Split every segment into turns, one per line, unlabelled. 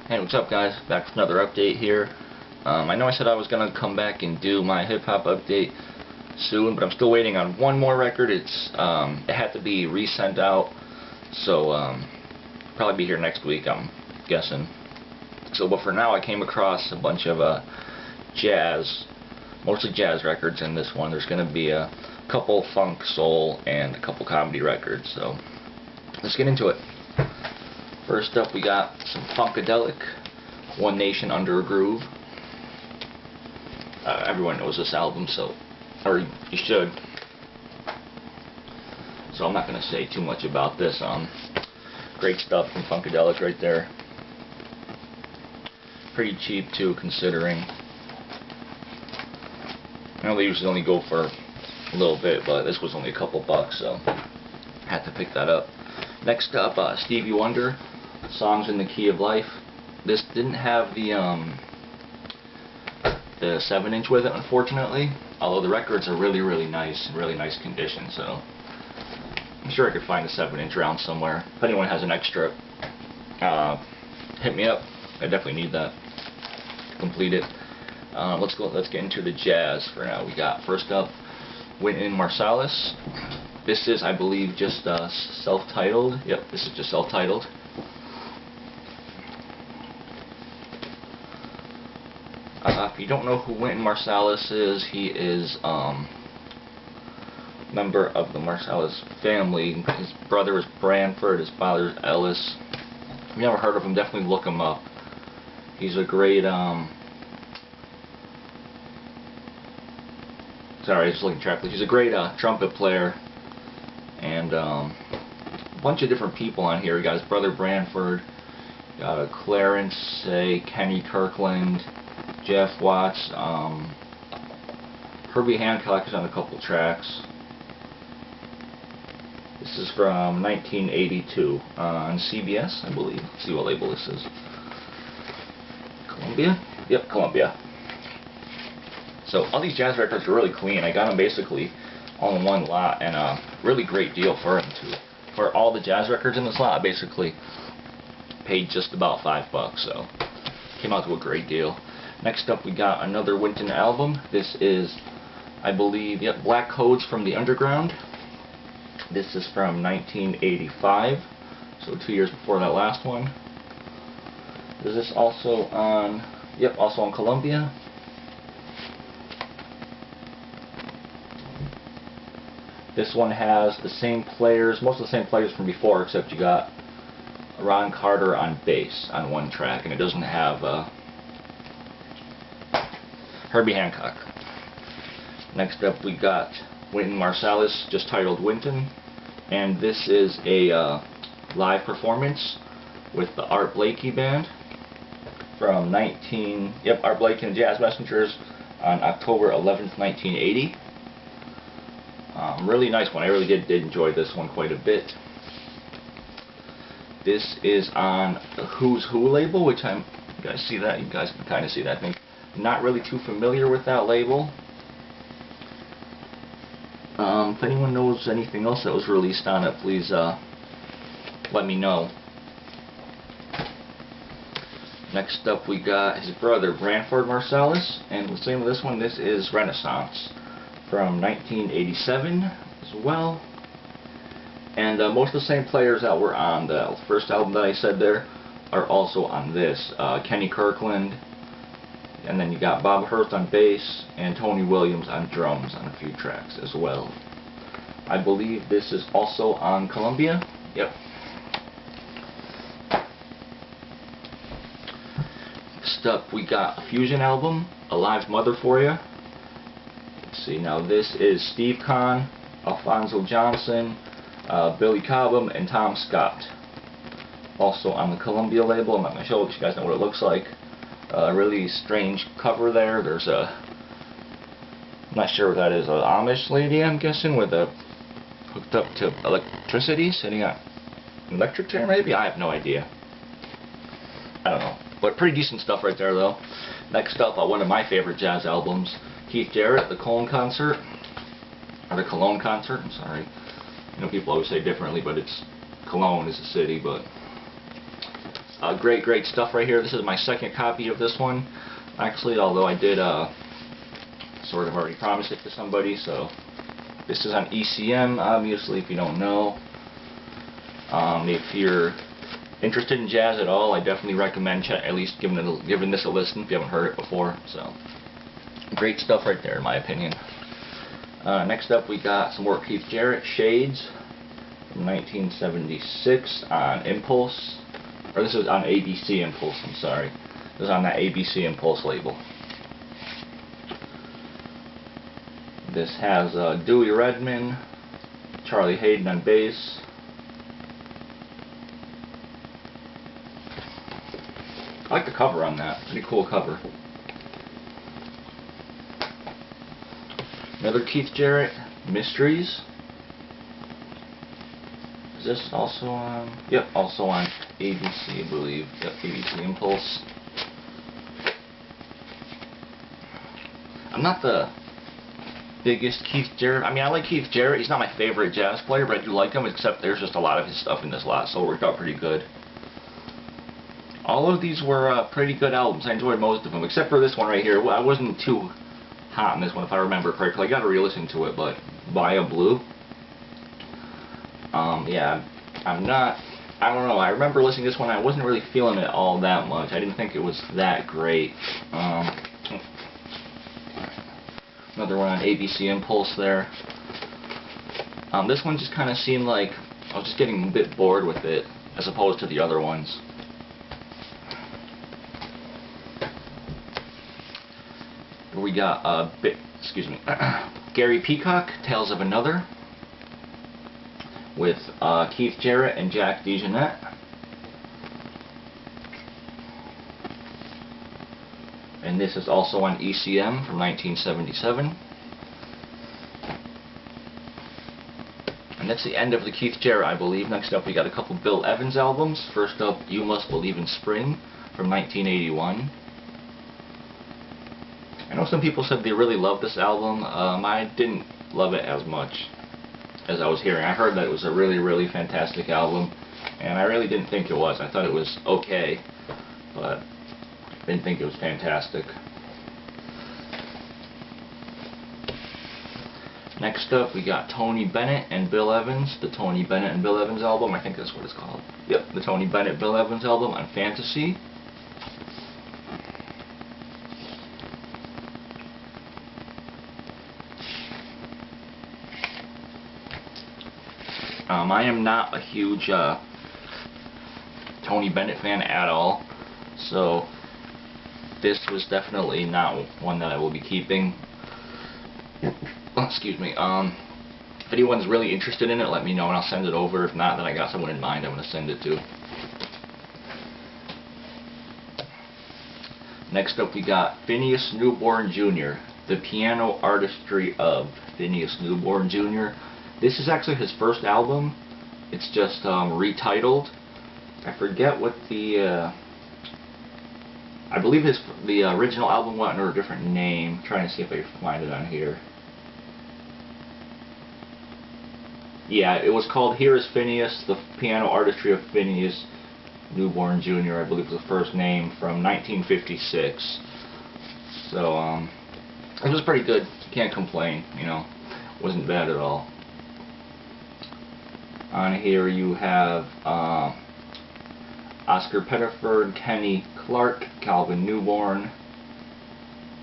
Hey, what's up guys? Back with another update here. I know I said I was going to come back and do my hip-hop update soon, but I'm still waiting on one more record. It had to be resent out, so probably be here next week, I'm guessing. So, but for now I came across a bunch of jazz, mostly jazz records in this one. There's going to be a couple funk, soul, and a couple comedy records, so let's get into it. First up, we got some Funkadelic, One Nation Under a Groove. Everyone knows this album, or you should. So I'm not going to say too much about this. Great stuff from Funkadelic right there. Pretty cheap too, considering. I know they usually only go for a little bit, but this was only a couple bucks, so I had to pick that up. Next up, Stevie Wonder, Songs in the Key of Life. This didn't have the 7-inch with it, unfortunately, although the records are really nice, in really nice condition, so I'm sure I could find a 7-inch around somewhere. If anyone has an extra, hit me up. I definitely need that to complete it. Let's get into the jazz for now. We got, first up, Wynton Marsalis. This is, I believe, just self-titled. Yep, this is just self-titled. If you don't know who Wynton Marsalis is, he is member of the Marsalis family. His brother is Branford, his father is Ellis. If you've never heard of him, definitely look him up. He's a great, sorry, just looking track. He's a great trumpet player. And a bunch of different people on here. We got his brother Branford, got a Clarence, Kenny Kirkland, Jeff Watts, Herbie Hancock is on a couple tracks. This is from 1982 on CBS, I believe. Let's see what label this is. Columbia? Yep, Columbia. So all these jazz records are really clean. I got them basically all in one lot, and a really great deal for them too. For all the jazz records in this lot, I basically paid just about $5, so came out to a great deal. Next up, we got another Wynton album. This is, I believe, yep, Black Codes from the Underground. This is from 1985, so 2 years before that last one. Is this also on? Yep, also on Columbia. This one has the same players, most of the same players from before, except you got Ron Carter on bass on one track, and it doesn't have Herbie Hancock. Next up, we got Wynton Marsalis, just titled Wynton, and this is a live performance with the Art Blakey Band from Art Blakey and the Jazz Messengers on October 11th, 1980. Really nice one. I really did enjoy this one quite a bit. This is on the Who's Who label, which you guys see that? You guys can kind of see that. I think not really too familiar with that label. If anyone knows anything else that was released on it, please let me know. Next up, we got his brother Branford Marsalis, and the same with this one. This is Renaissance from 1987 as well, and most of the same players that were on the first album that I said there are also on this. Kenny Kirkland, and then you got Bob Hurst on bass and Tony Williams on drums on a few tracks as well. I believe this is also on Columbia. Yep. Next up, we got a fusion album, Alive Mother for Ya. See, now this is Steve Kahn, Alphonso Johnson, Billy Cobham, and Tom Scott. Also on the Columbia label. I'm not going to show you guys know what it looks like. A really strange cover there. There's I'm not sure what that is, an Amish lady, I'm guessing, with hooked up to electricity, sitting on an electric chair maybe? I have no idea. I don't know. But pretty decent stuff right there though. Next up, one of my favorite jazz albums, Keith Jarrett, the Cologne Concert, or the Cologne Concert, I'm sorry. You know, people always say differently, but it's Cologne is a city, but Great stuff right here. This is my second copy of this one, actually, although I did sort of already promised it to somebody. So this is on ECM, obviously, if you don't know. If you're interested in jazz at all, I definitely recommend at least giving this a listen if you haven't heard it before. So great stuff right there, in my opinion. Next up, we got some more Keith Jarrett, Shades, from 1976 on Impulse. Or this is on ABC Impulse, I'm sorry. This is on that ABC Impulse label. This has Dewey Redman, Charlie Hayden on bass. I like the cover on that. Pretty cool cover. Another Keith Jarrett, Mysteries. Is this also on? Yep, also on ABC, I believe. Yep, ABC Impulse. I'm not the biggest Keith Jarrett. I mean, I like Keith Jarrett. He's not my favorite jazz player, but I do like him, except there's just a lot of his stuff in this lot, so it worked out pretty good. All of these were pretty good albums. I enjoyed most of them, except for this one right here. I wasn't too hot on this one, if I remember correctly. I got to re-listen to it, but Via Blue. Yeah, I don't know. I remember listening to this one. I wasn't really feeling it all that much. I didn't think it was that great. Another one on ABC Impulse there. This one just kind of seemed like I was just getting a bit bored with it, as opposed to the other ones. We got Gary Peacock, Tales of Another, with Keith Jarrett and Jack Dejanette. And this is also on ECM from 1977. And that's the end of the Keith Jarrett, I believe. Next up, we got a couple Bill Evans albums. First up, You Must Believe in Spring from 1981. I know some people said they really loved this album. I didn't love it as much as I was hearing. I heard that it was a really fantastic album, and I really didn't think it was. I thought it was okay, but I didn't think it was fantastic. Next up, we got Tony Bennett and Bill Evans, the Tony Bennett and Bill Evans album. I think that's what it's called. Yep, the Tony Bennett Bill Evans album on Fantasy. I am not a huge Tony Bennett fan at all, so this was definitely not one that I will be keeping. Excuse me. If anyone's really interested in it, let me know and I'll send it over. If not, then I got someone in mind I'm going to send it to. Next up, we got Phineas Newborn Jr., The Piano Artistry of Phineas Newborn Jr. This is actually his first album. It's just retitled. I forget what the I believe the original album went under a different name. I'm trying to see if I can find it on here. Yeah, it was called Here is Phineas, The Piano Artistry of Phineas Newborn Jr., I believe was the first name, from 1956. So, it was pretty good. Can't complain, you know. Wasn't bad at all. On here you have Oscar Pettiford, Kenny Clark, Calvin Newborn,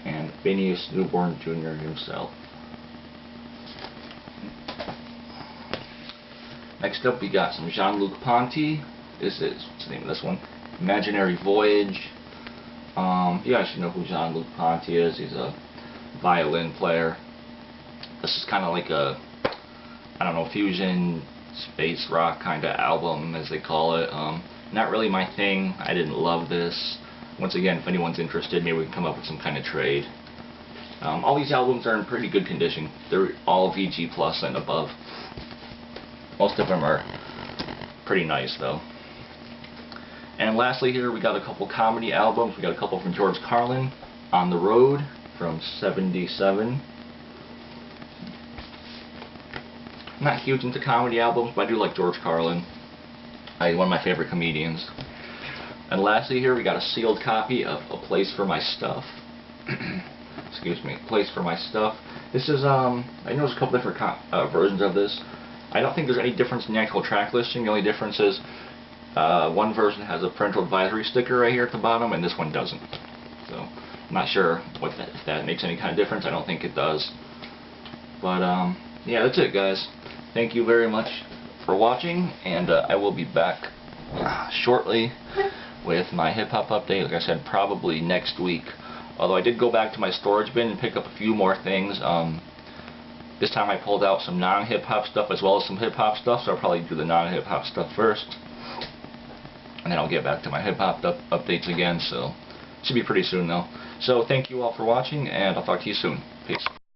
and Phineas Newborn Jr. himself. Next up, we got some Jean-Luc Ponty. What's the name of this one? Imaginary Voyage. You guys should know who Jean-Luc Ponty is. He's a violin player. This is kind of like a, I don't know, fusion space rock kind of album, as they call it. Not really my thing. I didn't love this. Once again, if anyone's interested, maybe we can come up with some kind of trade. All these albums are in pretty good condition. They're all VG plus and above. Most of them are pretty nice, though. And lastly here, we got a couple comedy albums. We got a couple from George Carlin, On the Road from '77. I'm not huge into comedy albums, but I do like George Carlin. He's one of my favorite comedians. And lastly here, we got a sealed copy of A Place for My Stuff. Excuse me, A Place for My Stuff. This is, I noticed a couple different versions of this. I don't think there's any difference in the actual track listing. The only difference is one version has a parental advisory sticker right here at the bottom, and this one doesn't. So, I'm not sure if that makes any kind of difference. I don't think it does. But, yeah, that's it, guys. Thank you very much for watching, and I will be back shortly with my hip-hop update. Like I said, probably next week. Although I did go back to my storage bin and pick up a few more things. This time I pulled out some non-hip-hop stuff as well as some hip-hop stuff, so I'll probably do the non-hip-hop stuff first. And then I'll get back to my hip-hop updates again, so it should be pretty soon though. So thank you all for watching, and I'll talk to you soon. Peace.